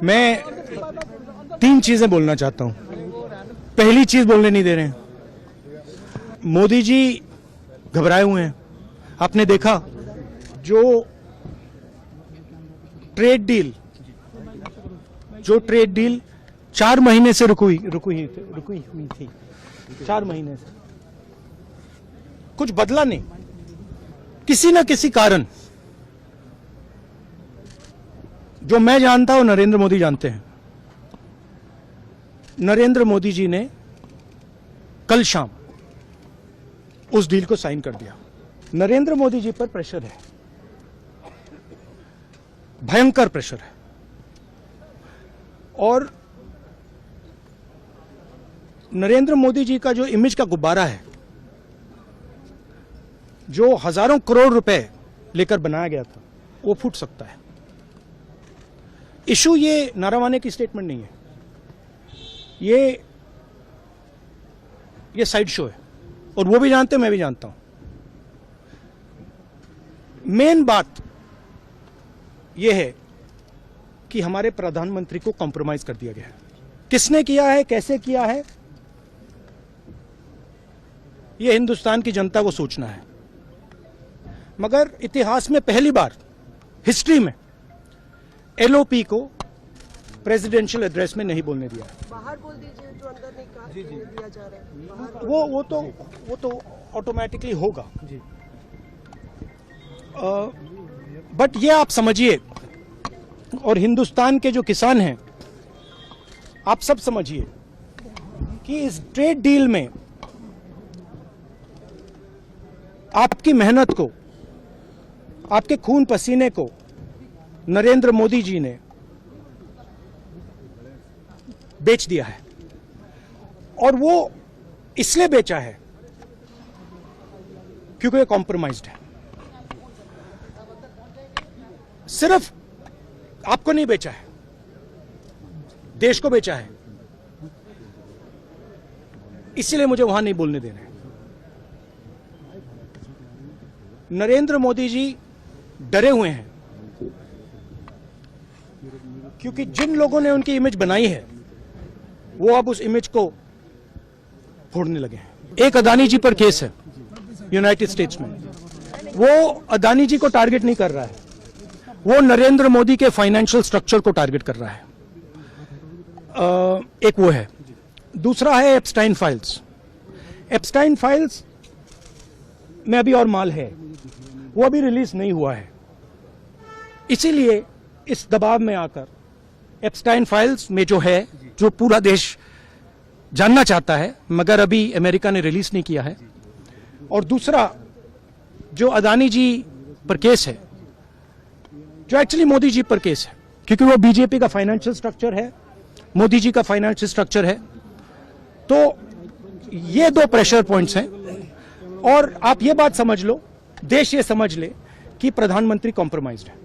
मैं तीन चीजें बोलना चाहता हूं। पहली चीज बोलने नहीं दे रहे हैं, मोदी जी घबराए हुए हैं। आपने देखा जो ट्रेड डील 4 महीने से रुकी हुई थी 4 महीने से कुछ बदला नहीं। किसी न किसी कारण, जो मैं जानता हूं नरेंद्र मोदी जानते हैं, नरेंद्र मोदी जी ने कल शाम उस डील को साइन कर दिया। नरेंद्र मोदी जी पर प्रेशर है, भयंकर प्रेशर है, और नरेंद्र मोदी जी का जो इमेज का गुब्बारा है, जो हजारों करोड़ रुपए लेकर बनाया गया था, वो फूट सकता है। इशू ये नारावाने की स्टेटमेंट नहीं है, ये साइड शो है, और वो भी जानते हैं, मैं भी जानता हूं। मेन बात यह है कि हमारे प्रधानमंत्री को कॉम्प्रोमाइज कर दिया गया है। किसने किया है, कैसे किया है, यह हिंदुस्तान की जनता को सोचना है। मगर इतिहास में पहली बार हिस्ट्री में एलओपी को प्रेसिडेंशियल एड्रेस में नहीं बोलने दिया। बाहर बोल दीजिए, जो अंदर नहीं कहा दिया जा रहा है, वो तो ऑटोमेटिकली होगा जी। बट ये आप समझिए, और हिंदुस्तान के जो किसान हैं, आप सब समझिए कि इस ट्रेड डील में आपकी मेहनत को, आपके खून पसीने को नरेंद्र मोदी जी ने बेच दिया है। और वो इसलिए बेचा है क्योंकि ये कॉम्प्रोमाइज्ड है। सिर्फ आपको नहीं बेचा है, देश को बेचा है। इसीलिए मुझे वहां नहीं बोलने दे रहे। नरेंद्र मोदी जी डरे हुए हैं, क्योंकि जिन लोगों ने उनकी इमेज बनाई है, वो अब उस इमेज को फोड़ने लगे हैं। एक अदानी जी पर केस है यूनाइटेड स्टेट्स में। वो अदानी जी को टारगेट नहीं कर रहा है, वो नरेंद्र मोदी के फाइनेंशियल स्ट्रक्चर को टारगेट कर रहा है। एक वो है। दूसरा है एप्स्टाइन फाइल्स। एप्स्टाइन फाइल्स में अभी और माल है, वो अभी रिलीज नहीं हुआ है। इसीलिए इस दबाव में आकर एप्स्टाइन फाइल्स में जो है, जो पूरा देश जानना चाहता है, मगर अभी अमेरिका ने रिलीज नहीं किया है। और दूसरा जो अदानी जी पर केस है, जो एक्चुअली मोदी जी पर केस है, क्योंकि वो बीजेपी का फाइनेंशियल स्ट्रक्चर है, मोदी जी का फाइनेंशियल स्ट्रक्चर है। तो ये 2 प्रेशर पॉइंट्स हैं। और आप ये बात समझ लो, देश ये समझ ले कि प्रधानमंत्री कॉम्प्रोमाइज्ड है।